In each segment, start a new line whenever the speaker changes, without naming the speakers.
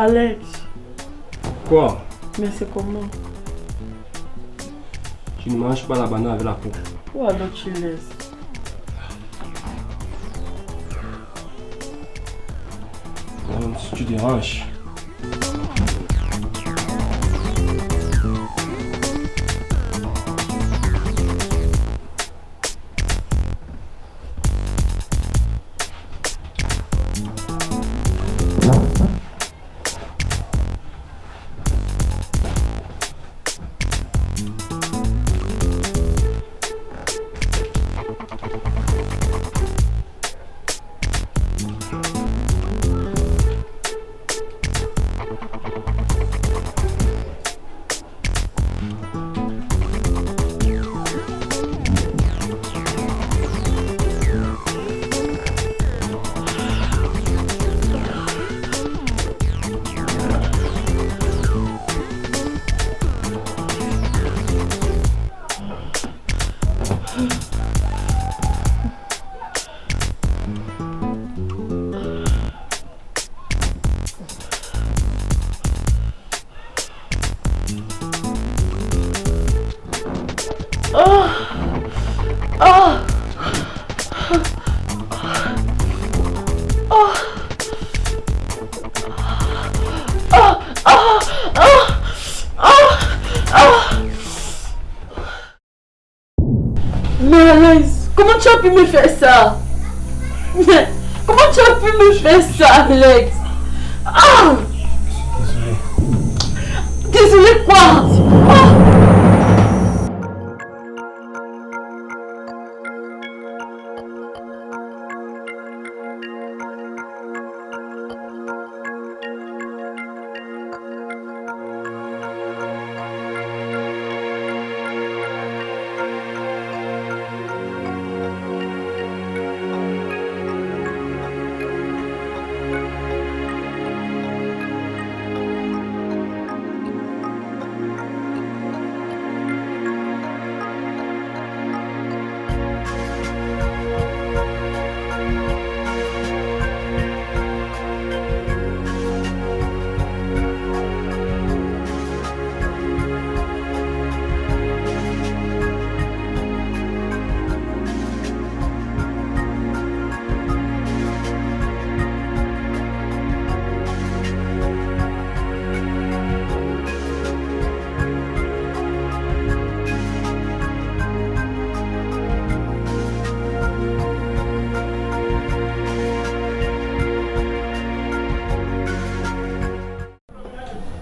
Alex.
Quoi?
Mais c'est comment?
Tu ne manges pas la banane avec la peau.
Ou alors tu laisses?
Si tu déranges.
Mais Alex, comment tu as pu me faire ça? Mais comment tu as pu me faire ça, Alex? Ah!
Désolé.
Désolé quoi? Ah!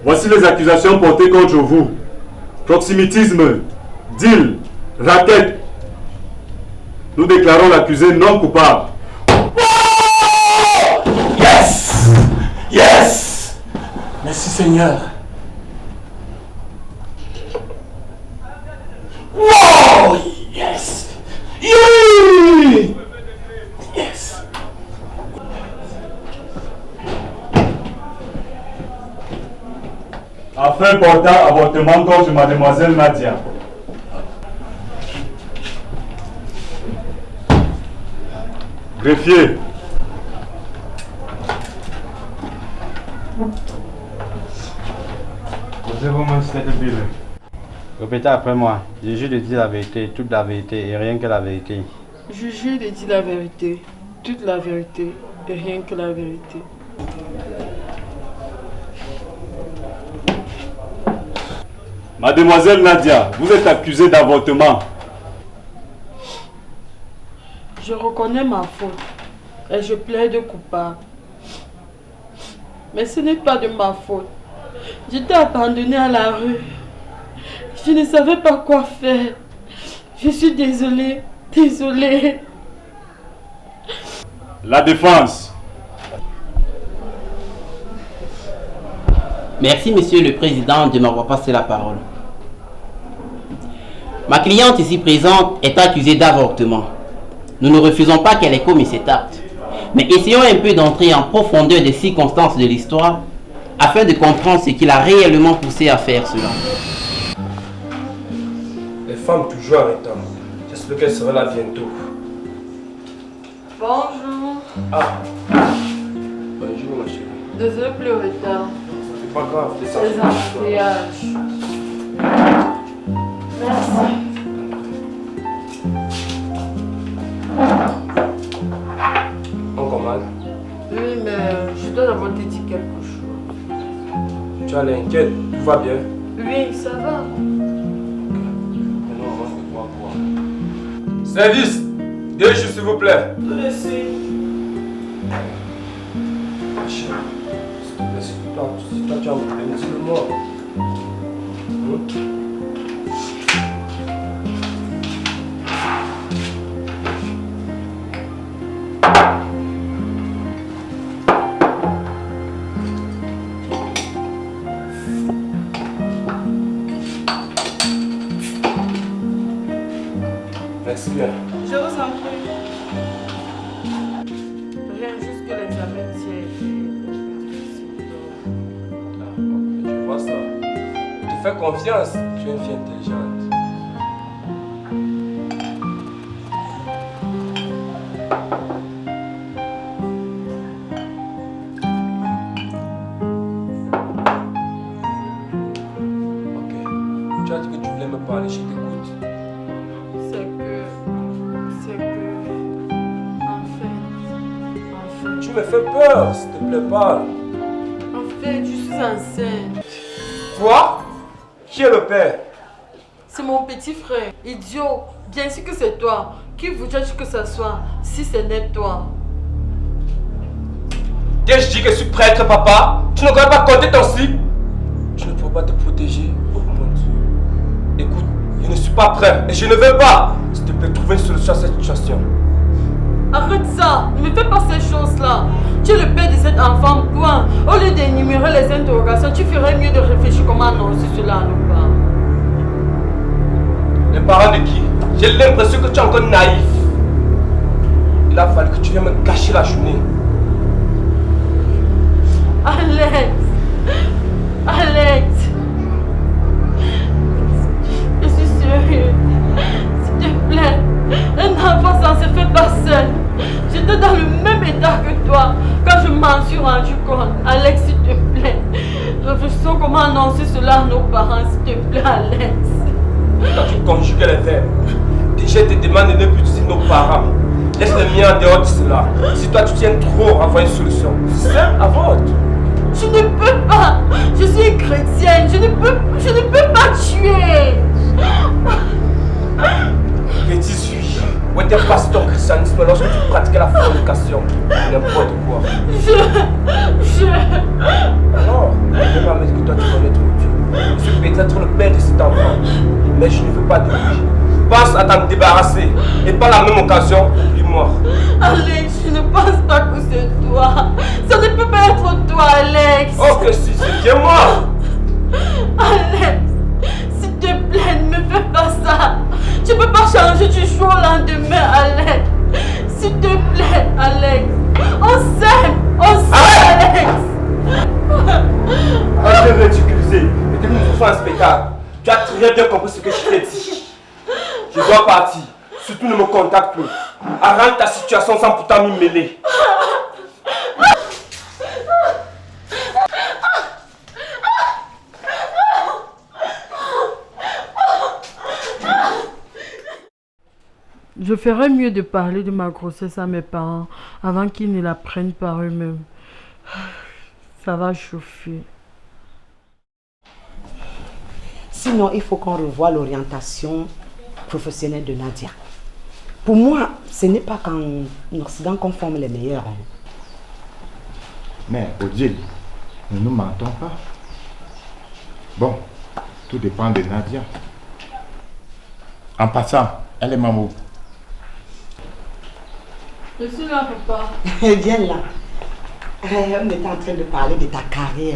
Voici les accusations portées contre vous. Proxénétisme, deal, racket. Nous déclarons l'accusé non coupable.
Yes! Yes! Merci Seigneur. Wow! Yes! Yeah! Yes!
Affaire portant avortement contre mademoiselle Nadia. Greffier.
Répétez après moi. Je jure de dire la vérité, toute la vérité et rien que la vérité.
Je jure de dire la vérité, toute la vérité et rien que la vérité.
Mademoiselle Nadia, vous êtes accusée d'avortement.
Je reconnais ma faute et je plaide coupable. Mais ce n'est pas de ma faute. J'étais abandonnée à la rue. Je ne savais pas quoi faire. Je suis désolée, désolée.
La défense.
Merci, Monsieur le Président, de m'avoir passé la parole. Ma cliente ici présente est accusée d'avortement. Nous ne refusons pas qu'elle ait commis cet acte. Mais essayons un peu d'entrer en profondeur des circonstances de l'histoire afin de comprendre ce qui l'a réellement poussé à faire cela.
Les femmes toujours arrêtantes. J'espère qu'elle sera là bientôt.
Bonjour.
Ah. Bonjour ma chérie.
Désolée pour le retard.
C'est pas grave, c'est ça.
Les embouteillages. Merci.
Encore mal.
Oui, mais je dois d'abord te dire quelque chose.
Tu as l'inquiète, tout va bien.
Oui, ça va.
Maintenant, on va se voir. Service! Déjà, s'il vous plaît.
Tout de suite.
S'il te plaît, si toi tu as un problème, dis-le-moi. Merci bien.
Je vous en prie. Rien, juste que l'examen tient.
Je vois ça. Je te fais confiance. Tu es une fille intelligente. Ok. Tu as dit que tu voulais me parler, je t'écoute. Tu me fais peur, s'il te plaît, parle.
En fait, je suis enceinte.
Toi? Qui est le père?
C'est mon petit frère. Idiot. Bien sûr que c'est toi. Qui voudrais-tu que ce soit si ce n'est toi?
Dès que je dis que je suis prêtre, papa, tu ne connais pas compter ton slip. Tu ne peux pas te protéger. Oh mon Dieu. Écoute, je ne suis pas prêt et je ne veux pas. S'il te plaît, trouver une solution à cette situation.
Arrête ça, ne me fais pas ces choses-là. Tu es le père de cet enfant, point. Au lieu d'énumérer les interrogations, tu ferais mieux de réfléchir comment annoncer cela à nos parents.
Les parents de qui? J'ai l'impression que tu es encore naïf. Il a fallu que tu viennes me gâcher la journée.
Alex, Alex, je suis sérieux. S'il te plaît, un enfant ça se fait pas seul. J'étais dans le même état que toi quand je m'en suis rendu compte. Alex, s'il te plaît, réfléchissons comment annoncer cela à nos parents, s'il te plaît, Alex.
Quand tu conjugues les verbes, déjà te demande de ne plus utiliser nos parents. Laisse les miens en dehors de cela. Si toi tu tiens trop à avoir une solution, c'est simple, avorte.
Je ne peux pas. Je suis chrétienne. Je ne peux pas tuer.
Petit suis. Où était passé ton christianisme lorsque tu pratiquais la fornication? N'importe quoi. Alors, ne pas me dire que toi tu connais ton Dieu. Je suis peut-être le père de cet enfant, mais je ne veux pas de lui. Pense à t'en débarrasser et par la même occasion, oublie-moi.
Alex, je ne pense pas que c'est toi. Ça ne peut pas être toi, Alex.
Oh que si, c'est bien moi.
Alex, s'il te plaît, ne me fais pas ça. Tu ne peux pas changer du jour au lendemain, Alex. S'il te plaît, Alex. On s'aime, Alex.
Arrête de ridiculiser et que nous faisons un spectacle. Tu as très bien compris ce que je t'ai dit. Je dois partir. Surtout ne me contacte plus. Arrête ta situation sans pourtant m'y mêler.
Je ferais mieux de parler de ma grossesse à mes parents avant qu'ils ne la prennent par eux-mêmes. Ça va chauffer.
Sinon, il faut qu'on revoie l'orientation professionnelle de Nadia. Pour moi, ce n'est pas qu'en Occident qu'on forme les meilleurs.
Mais Odile, ne nous mentons pas. Bon, tout dépend de Nadia. En passant, elle est maman.
Je suis là, papa.
Viens là. On était en train de parler de ta carrière.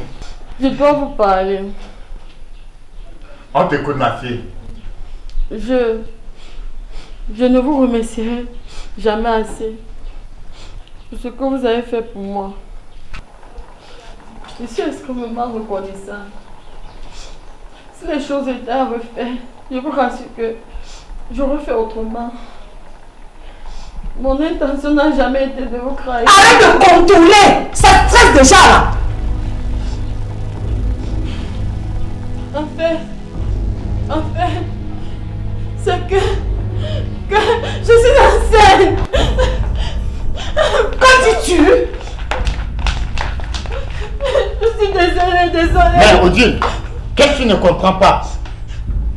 Je dois vous parler.
On t'écoute, ma fille.
Je ne vous remercierai jamais assez pour ce que vous avez fait pour moi. Je suis extrêmement reconnaissant. Si les choses étaient à refaire, je vous rassure que j'aurais fait autrement. Mon intention n'a jamais été de vous trahir.
Arrête de contrôler. Ça stresse déjà là.
En fait, c'est que je suis enceinte.
Qu'en dis-tu?
Je suis désolée.
Mais Odile, qu'est-ce que tu ne comprends pas?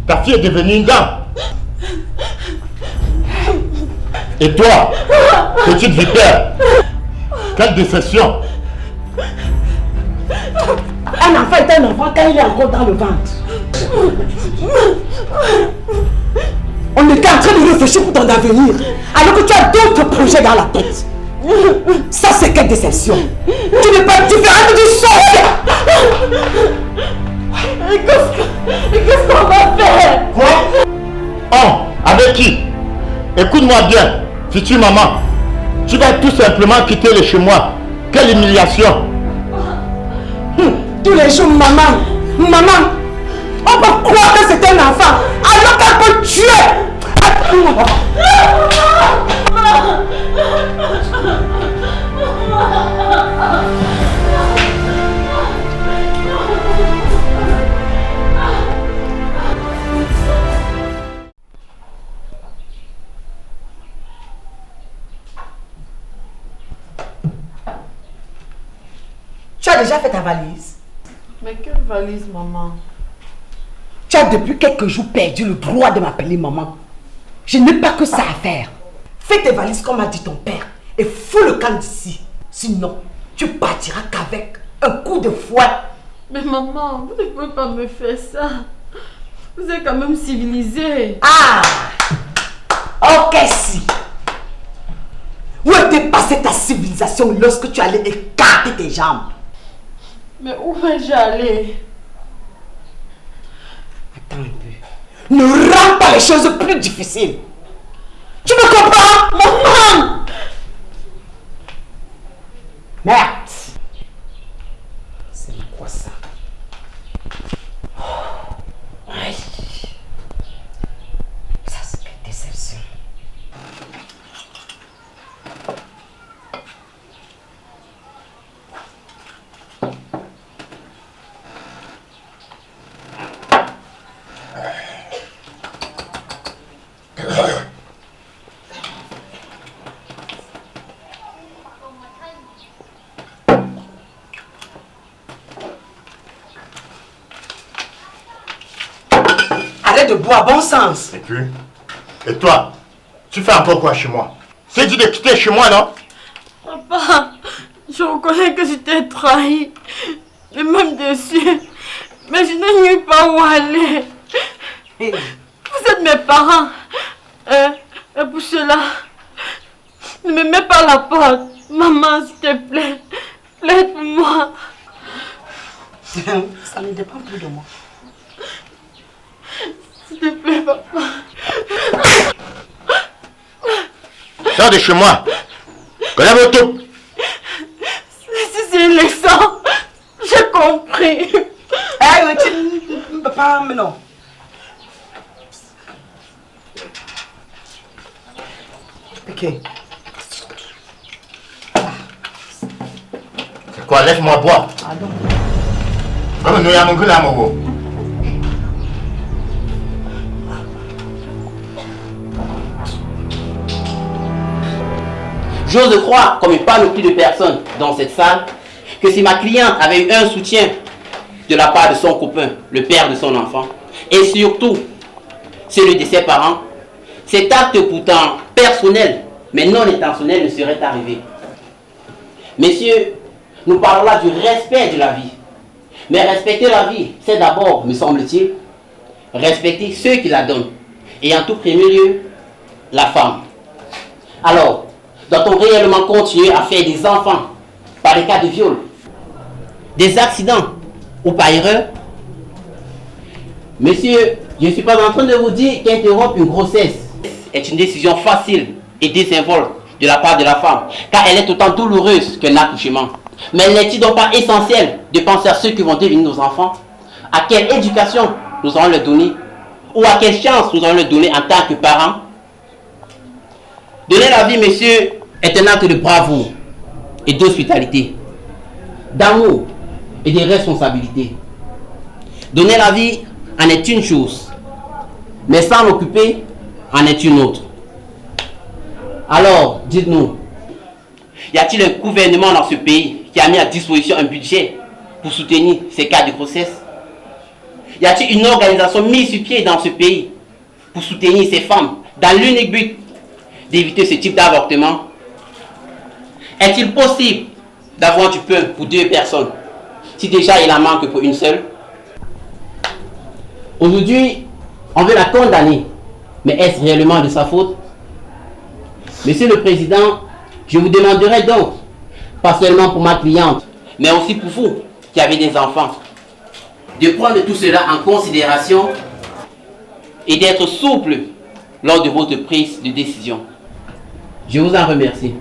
Ta fille est devenue une dame. Et toi, petite vipère, quelle déception!
Un enfant est un enfant quand il est encore dans le ventre. On était en train de réfléchir pour ton avenir, alors que tu as d'autres projets dans la tête. Ça, c'est quelle déception! Tu n'es pas différente du sorcier!
Et qu'est-ce qu'on va faire?
Quoi? Oh, avec qui? Écoute-moi bien, future maman. Tu vas tout simplement quitter le chez moi. Quelle humiliation!
Tous les jours, maman, on peut croire que c'est un enfant, alors qu'elle peut tuer. Tu as déjà fait ta valise?
Mais quelle valise, maman?
Tu as depuis quelques jours perdu le droit de m'appeler maman. Je n'ai pas que ça à faire. Fais tes valises comme a dit ton père et fous le camp d'ici. Sinon, tu partiras qu'avec un coup de fouet.
Mais maman, vous ne pouvez pas me faire ça. Vous êtes quand même civilisée.
Ah! Ok, si. Où était passée ta civilisation lorsque tu allais écarter tes jambes?
Mais où vais-je aller?
Attends un peu. Ne rends pas les choses plus difficiles. Tu me comprends? Maman! Merde! C'est quoi ça? Aïe. Ça, c'est une déception. Arrête de boire, bon sens.
Et puis? Et toi? Tu fais encore quoi chez moi? C'est dit de quitter chez moi, non?
Papa, je reconnais que je t'ai trahi. Et même déçu. Mais je n'ai nulle part où aller.
Hey.
Vous êtes mes parents. Et pour cela, ne me mets pas à la porte. Maman, s'il te plaît, aide-moi.
Ça ne dépend plus de moi.
S'il te plaît, papa.
Sors de chez moi. Connais tout.
Si c'est une leçon, j'ai compris.
Hey, tu ne peux pas, mais non. Ok.
C'est quoi? Laisse-moi boire.
Pardon.
Comme nous y avons que l'amour.
J'ose croire, comme il parle plus de personnes dans cette salle, que si ma cliente avait eu un soutien de la part de son copain, le père de son enfant, et surtout celui de ses parents, cet acte pourtant personnel, mais non intentionnel, ne serait arrivé. Messieurs, nous parlons là du respect de la vie. Mais respecter la vie, c'est d'abord, me semble-t-il, respecter ceux qui la donnent. Et en tout premier lieu, la femme. Alors, doit-on réellement continuer à faire des enfants par des cas de viol, des accidents ou par erreur? Monsieur, je ne suis pas en train de vous dire qu'interrompre une grossesse est une décision facile et désinvolte de la part de la femme, car elle est autant douloureuse qu'un accouchement. Mais n'est-il donc pas essentiel de penser à ceux qui vont devenir nos enfants? À quelle éducation nous allons leur donner? Ou à quelle chance nous allons leur donner en tant que parents? Donner la vie, messieurs, est un acte de bravoure et d'hospitalité, d'amour et de responsabilité. Donner la vie en est une chose, mais s'en occuper en est une autre. Alors, dites-nous, y a-t-il un gouvernement dans ce pays qui a mis à disposition un budget pour soutenir ces cas de grossesse? Y a-t-il une organisation mise sur pied dans ce pays pour soutenir ces femmes dans l'unique but d'éviter ce type d'avortement? Est-il possible d'avoir du pain pour 2 personnes si déjà il en manque pour une seule? Aujourd'hui, on veut la condamner, mais est-ce réellement de sa faute? Monsieur le Président, je vous demanderai donc, pas seulement pour ma cliente, mais aussi pour vous qui avez des enfants, de prendre tout cela en considération et d'être souple lors de votre prise de décision. Je vous en remercie.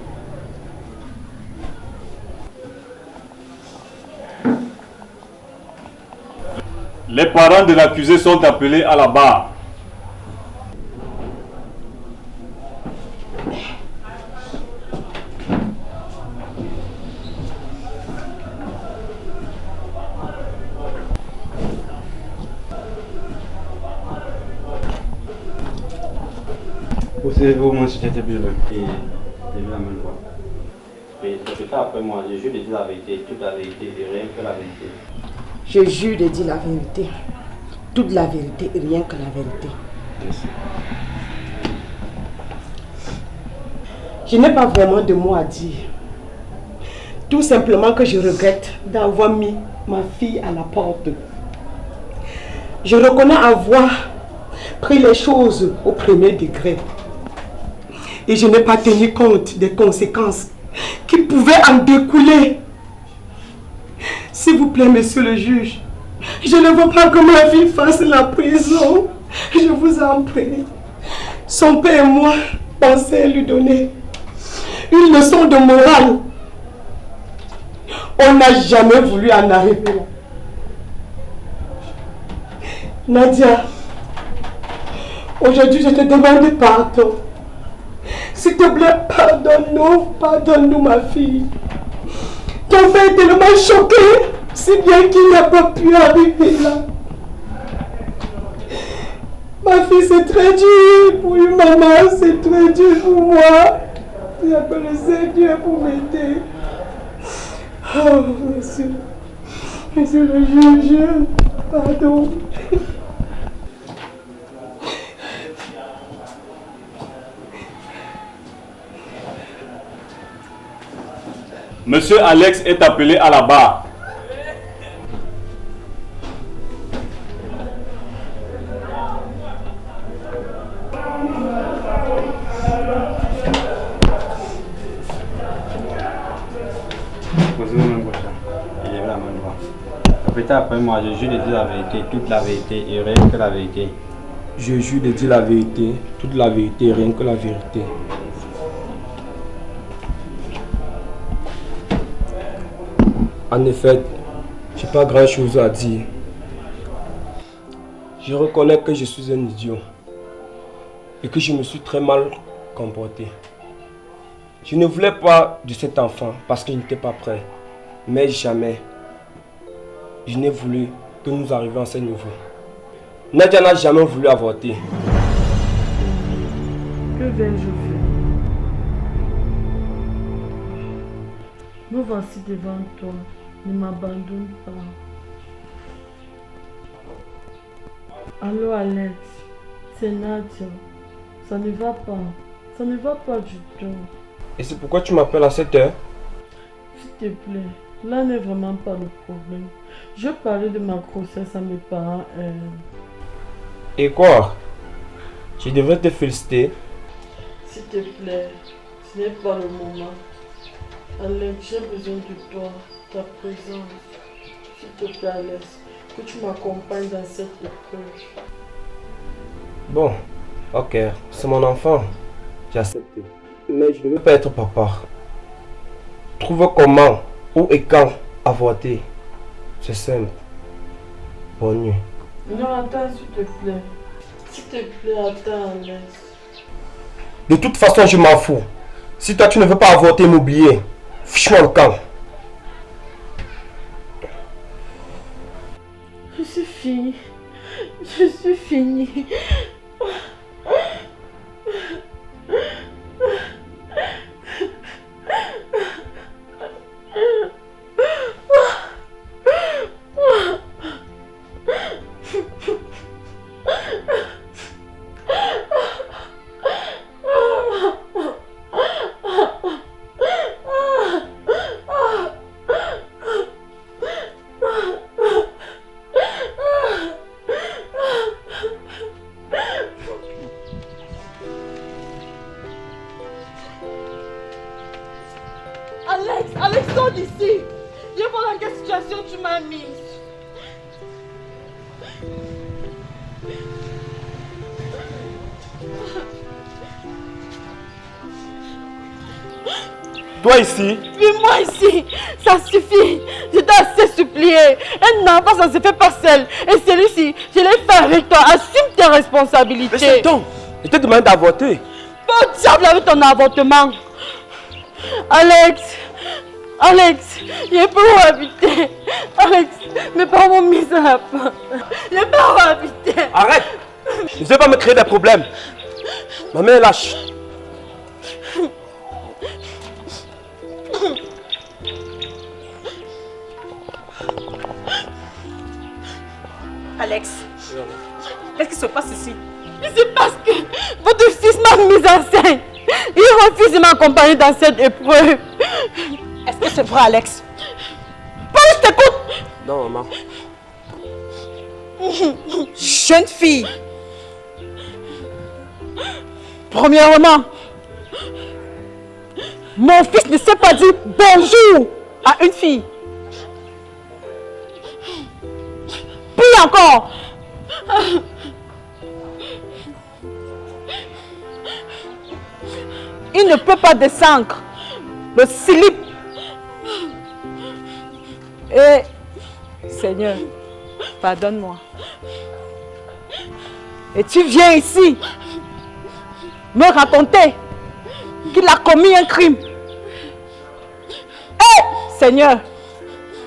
Les parents de l'accusé sont appelés à la barre.
Posez-vous, mon c'était bien et levez la main droite. Et répétez après moi, je jure de dire la vérité, toute la vérité et rien que la vérité.
Je jure de dire la vérité, toute la vérité et rien que la vérité.
Merci.
Je n'ai pas vraiment de mots à dire. Tout simplement que je regrette d'avoir mis ma fille à la porte. Je reconnais avoir pris les choses au premier degré. Et je n'ai pas tenu compte des conséquences qui pouvaient en découler. S'il vous plaît, monsieur le juge, je ne veux pas que ma fille fasse la prison. Je vous en prie. Son père et moi pensaient lui donner une leçon de morale. On n'a jamais voulu en arriver là. Nadia, aujourd'hui je te demande pardon. S'il te plaît, pardonne-nous ma fille. Ton père est tellement choqué, si bien qu'il n'a pas pu arriver là. Ma fille, c'est très dur pour une maman, c'est très dur pour moi. J'appelle le Seigneur pour m'aider. Oh, monsieur le juge, pardon.
Monsieur Alex est appelé à la barre.
Posez-vous la main gauche et levez la main droite. Répétez après moi, je jure de dire la vérité, toute la vérité et rien que la vérité.
Je jure de dire la vérité, toute la vérité et rien que la vérité. En effet, j'ai pas grand chose à dire. Je reconnais que je suis un idiot et que je me suis très mal comporté. Je ne voulais pas de cet enfant parce que je n'étais pas prêt. Mais jamais je n'ai voulu que nous arrivions à ce niveau. Nadia n'a jamais voulu avorter.
Que vais-je faire? Me voici devant toi. Ne m'abandonne pas. Allô Alex, c'est Nadia. Ça ne va pas. Ça ne va pas du tout.
Et c'est pourquoi tu m'appelles à cette heure?
S'il te plaît, là n'est vraiment pas le problème. Je parlais de ma grossesse à mes parents.
Et quoi? Je devrais te féliciter.
S'il te plaît, ce n'est pas le moment. Alex, j'ai besoin de toi, ta présence. S'il te plaît, Alex, que tu m'accompagnes dans cette épreuve.
Bon, ok, c'est mon enfant. J'ai accepté. Mais je ne veux pas être papa. Trouve comment, où et quand avorter. C'est simple. Bonne nuit.
Non, attends, s'il te plaît. S'il te plaît, attends, Alex.
De toute façon, je m'en fous. Si toi tu ne veux pas avorter, m'oublier. Fiche-moi le camp.
Je suis fille. Je suis finie. Alex, sors d'ici. Je vois dans quelle situation tu m'as mise.
Toi ici?
Puis moi ici, ça suffit. Je t'ai assez supplié. Un enfant, ça se fait pas seul. Et celui-ci, je l'ai fait avec toi. Assume tes responsabilités.
Mais c'est donc, je t'ai demandé d'avorter.
Pas au diable avec ton avortement. Alex, je peux où habiter. Alex, mes parents m'ont mis à la fin. Je peux où habiter.
Arrête. Ne vais pas me créer des problèmes. Ma main est lâche.
Alex, qu'est-ce qui se passe ici?
C'est parce que votre fils m'a mise enceinte. Il refuse de m'accompagner dans cette épreuve.
Est-ce que c'est vrai, Alex?
Parle, je t'écoute.
Non, maman.
Jeune fille.
Premièrement, mon fils ne sait pas dire bonjour à une fille. Puis encore, il ne peut pas descendre le slip. Et Seigneur, pardonne-moi. Et tu viens ici me raconter qu'il a commis un crime. Eh, Seigneur,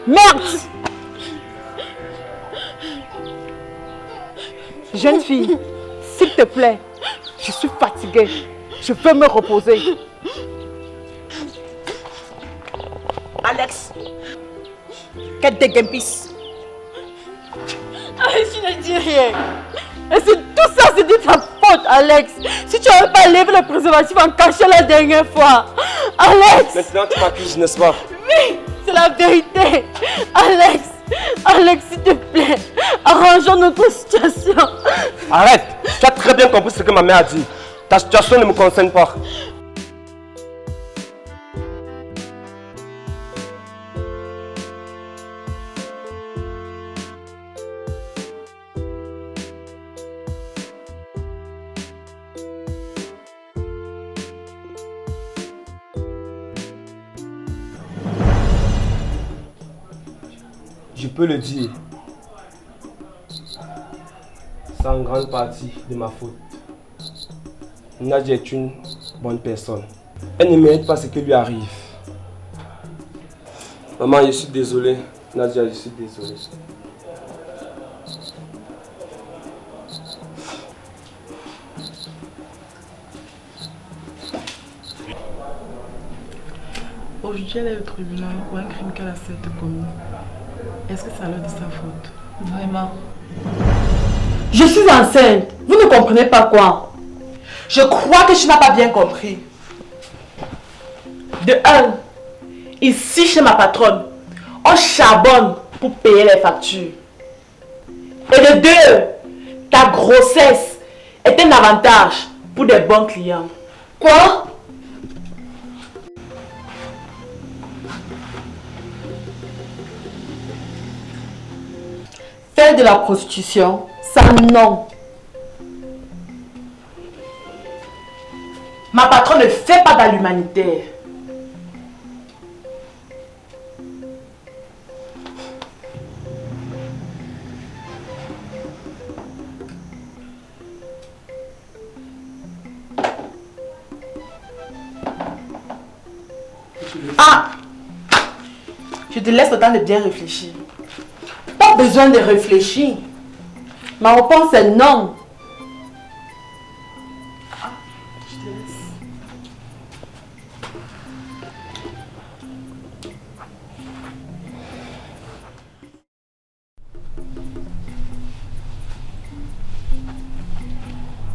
merde! Jeune fille, s'il te plaît, je suis fatiguée. Je veux me reposer.
Alex, quête de Gempis.
Alex, tu ne dis rien. Et c'est tout ça, c'est de ta faute, Alex. Si tu n'avais pas levé le préservatif en cachant la dernière fois. Alex!
Maintenant, tu m'accuses, n'est-ce pas?
Oui, c'est la vérité. Alex, s'il te plaît, arrangeons notre situation.
Arrête! Tu as très bien compris ce que ma mère a dit. Ta situation ne me concerne pas. Je peux le dire. C'est en grande partie de ma faute. Nadia est une bonne personne. Elle ne mérite pas ce qui lui arrive. Maman, je suis désolé. Nadia, je suis désolé.
Aujourd'hui, elle est au tribunal pour un crime qu'elle a certes commis. Est-ce que c'est alors de sa faute?
Vraiment. Je suis enceinte. Vous ne comprenez pas quoi?
Je crois que tu n'as pas bien compris. De un, ici chez ma patronne, on charbonne pour payer les factures. Et de deux, ta grossesse est un avantage pour des bons clients.
Quoi? Faire de la prostitution, ça non.
Ma patronne ne fait pas dans l'humanitaire. Ah! Je te laisse le temps de bien réfléchir.
Pas besoin de réfléchir. Ma réponse est non.
Je te laisse.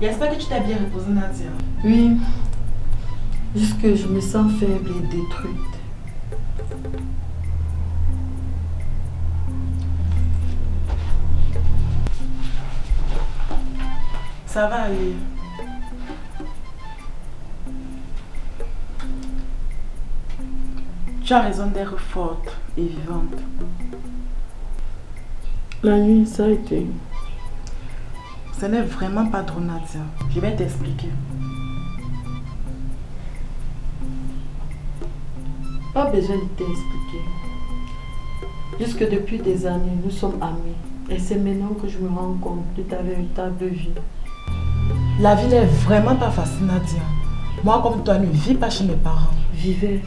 J'espère que tu t'es bien reposé, Nadia.
Oui. Juste que je me sens faible et détruite.
Ça va aller. Tu as raison d'être forte et vivante.
La nuit, ça a été.
Ce n'est vraiment pas drôle, Nadia. Je vais t'expliquer.
Pas besoin de t'expliquer. Jusque depuis des années, nous sommes amis. Et c'est maintenant que je me rends compte de ta véritable vie.
La vie n'est vraiment pas facile, Nadia. Moi, comme toi, ne vis pas chez mes parents.
Vivez.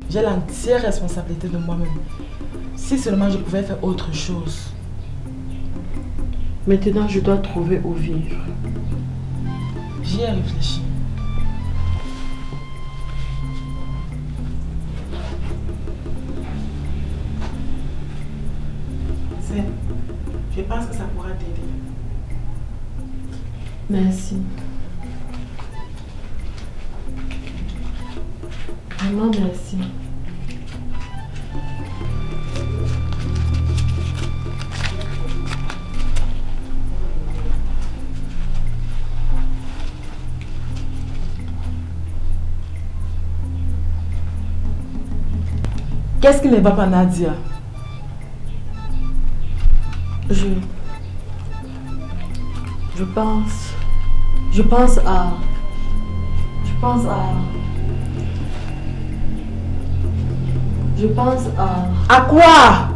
J'ai l'entière responsabilité de moi-même. Si seulement je pouvais faire autre chose.
Maintenant, je dois trouver où vivre.
J'y ai réfléchi. Je pense que ça pourra t'aider.
Merci. Vraiment merci.
Qu'est-ce qui ne va pas, Nadia?
Je pense à
À quoi?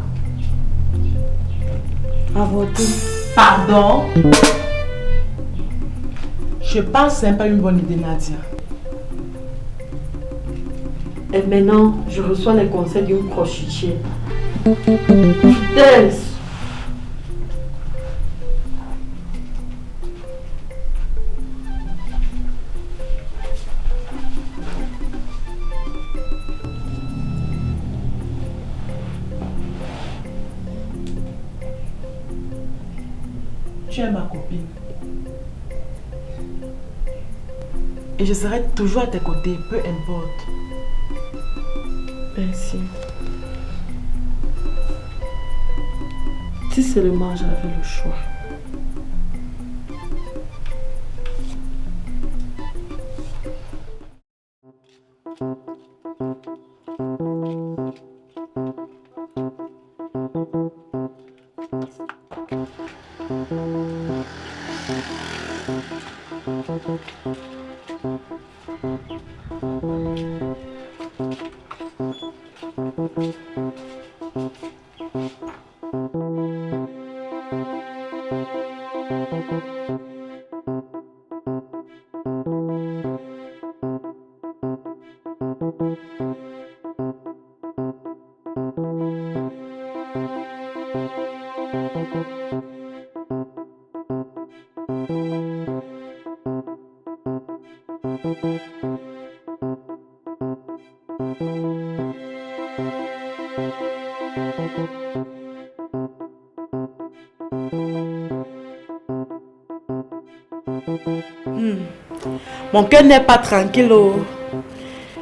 à voter.
Pardon? Je pense que ce n'est pas une bonne idée, Nadia.
Et maintenant, je reçois les conseils d'une prostituée. Putain!
Tu es ma copine. Et je serai toujours à tes côtés, peu importe.
Merci. Si seulement j'avais le choix.
Mon cœur n'est pas tranquille. Oh.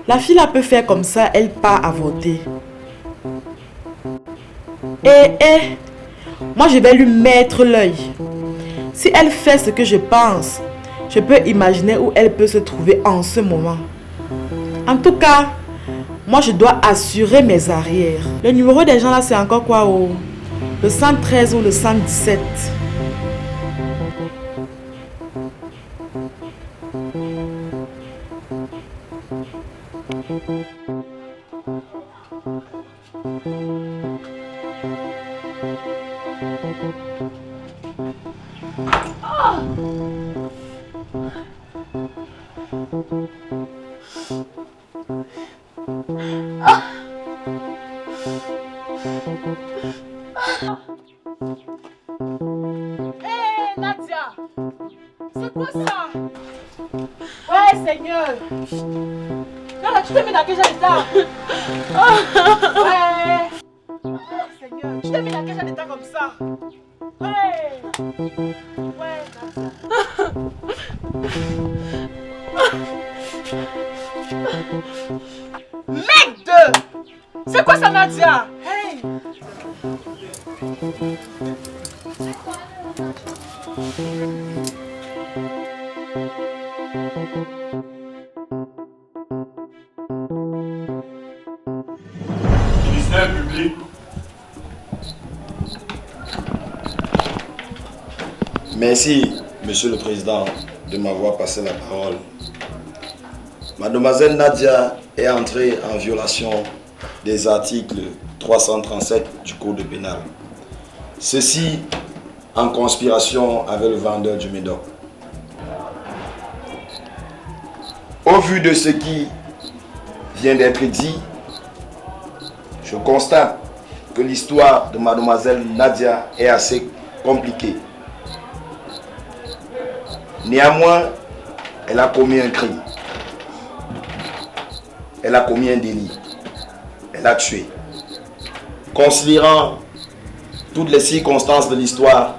La fille là peut faire comme ça, elle part à voter. Moi je vais lui mettre l'œil. Si elle fait ce que je pense, je peux imaginer où elle peut se trouver en ce moment. En tout cas, moi je dois assurer mes arrières. Le numéro des gens là c'est encore quoi? Oh? Le 113 ou le 117? ça. Ouais, Seigneur. Non, tu t'es mis dans quel genre d'état? Ouais. Ouais, Seigneur. Tu t'es mis dans quel genre d'état comme ça? Ouais. Ouais, Merde! C'est quoi ça, Nadia? Hey!
Ministère public.
Merci, Monsieur le Président, de m'avoir passé la parole. Mademoiselle Nadia est entrée en violation des articles 337 du Code pénal. Ceci en conspiration avec le vendeur du Médoc. Au vu de ce qui vient d'être dit, je constate que l'histoire de Mademoiselle Nadia est assez compliquée. Néanmoins, elle a commis un crime. Elle a commis un délit. Elle a tué. Considérant toutes les circonstances de l'histoire,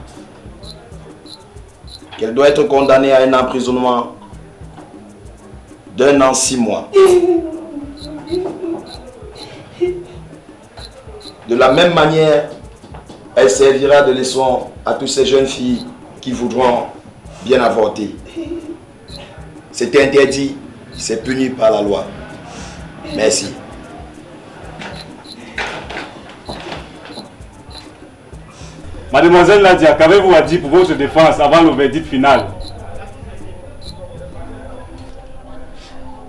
qu'elle doit être condamnée à un emprisonnement d'1 an 6 mois. De la même manière, elle servira de leçon à toutes ces jeunes filles qui voudront bien avorter. C'est interdit, c'est puni par la loi. Merci.
Mademoiselle Nadia, qu'avez-vous à dire pour votre défense avant le verdict final?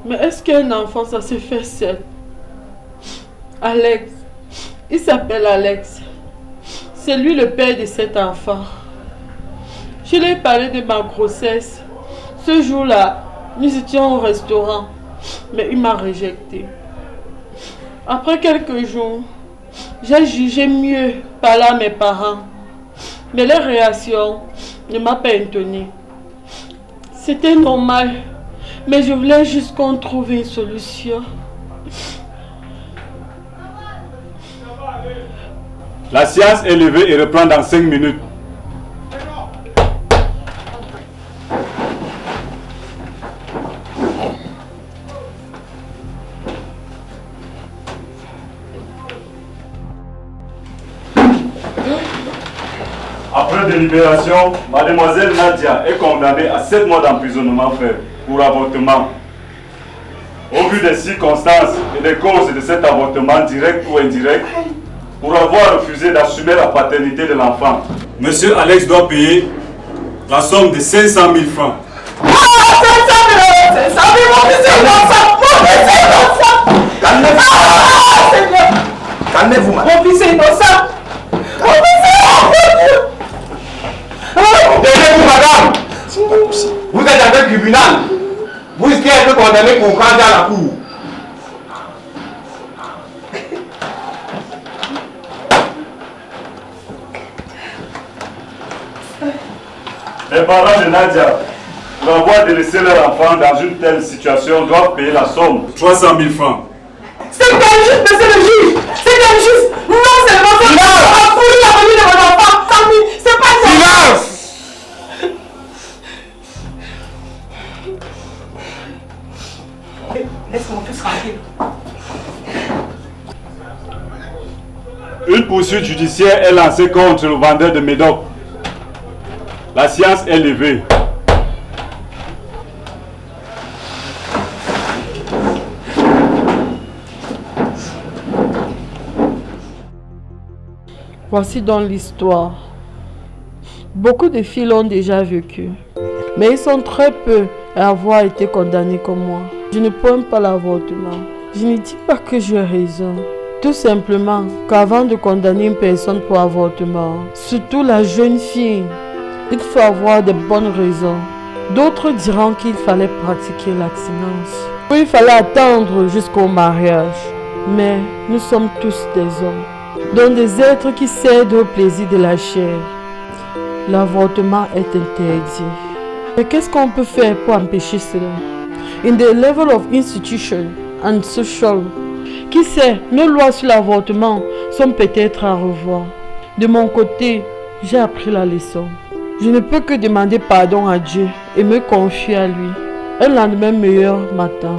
Mais est-ce qu'un enfant, ça se fait seul? Alex, il s'appelle Alex. C'est lui le père de cet enfant. Je lui ai parlé de ma grossesse. Ce jour-là, nous étions au restaurant, mais il m'a rejeté. Après quelques jours, j'ai jugé mieux parler à mes parents. Mais leur réaction ne m'a pas étonnée. C'était normal, mais je voulais juste qu'on trouve une solution.
La séance est levée et reprend dans 5 minutes. Après délibération, Mademoiselle Nadia est condamnée à 7 mois d'emprisonnement ferme pour avortement. Au vu des circonstances et des causes de cet avortement direct ou indirect, pour avoir refusé d'assumer la paternité de l'enfant, Monsieur Alex doit payer la somme de 500 000 francs.
Ah, 500 000 €! 500 000 €, mon fils est innocent! Mon fils est innocent! Calmez-vous! Ah, Seigneur! Calmez-vous, madame! Mon fils est innocent! Mon fils est innocent!
Taisez-vous, madame! C'est pas possible. Vous êtes dans un tribunal. Vous risquez d'être condamné pour rendre à la cour.
Les parents de Nadia, pour avoir délaissé leur enfant dans une telle situation, doivent payer la somme 300 000 francs.
C'est injuste, monsieur le juge! C'est injuste! Non, c'est le mensonge! On a pourri la venue de mon enfant! C'est pas ça!
Silence!
Laisse mon fils tranquille.
Une poursuite judiciaire est lancée contre le vendeur de Médoc. La séance est levée.
Voici donc l'histoire. Beaucoup de filles l'ont déjà vécu, mais ils sont très peu à avoir été condamnés comme moi. Je ne prends pas l'avortement. Je ne dis pas que j'ai raison. Tout simplement qu'avant de condamner une personne pour avortement, surtout la jeune fille, il faut avoir de bonnes raisons. D'autres diront qu'il fallait pratiquer l'abstinence, ou il fallait attendre jusqu'au mariage. Mais nous sommes tous des hommes, dont des êtres qui cèdent au plaisir de la chair. L'avortement est interdit. Et qu'est-ce qu'on peut faire pour empêcher cela? In the level of institution and social, qui sait, nos lois sur l'avortement sont peut-être à revoir. De mon côté, j'ai appris la leçon. Je ne peux que demander pardon à Dieu et me confier à lui. Un lendemain meilleur m'attend.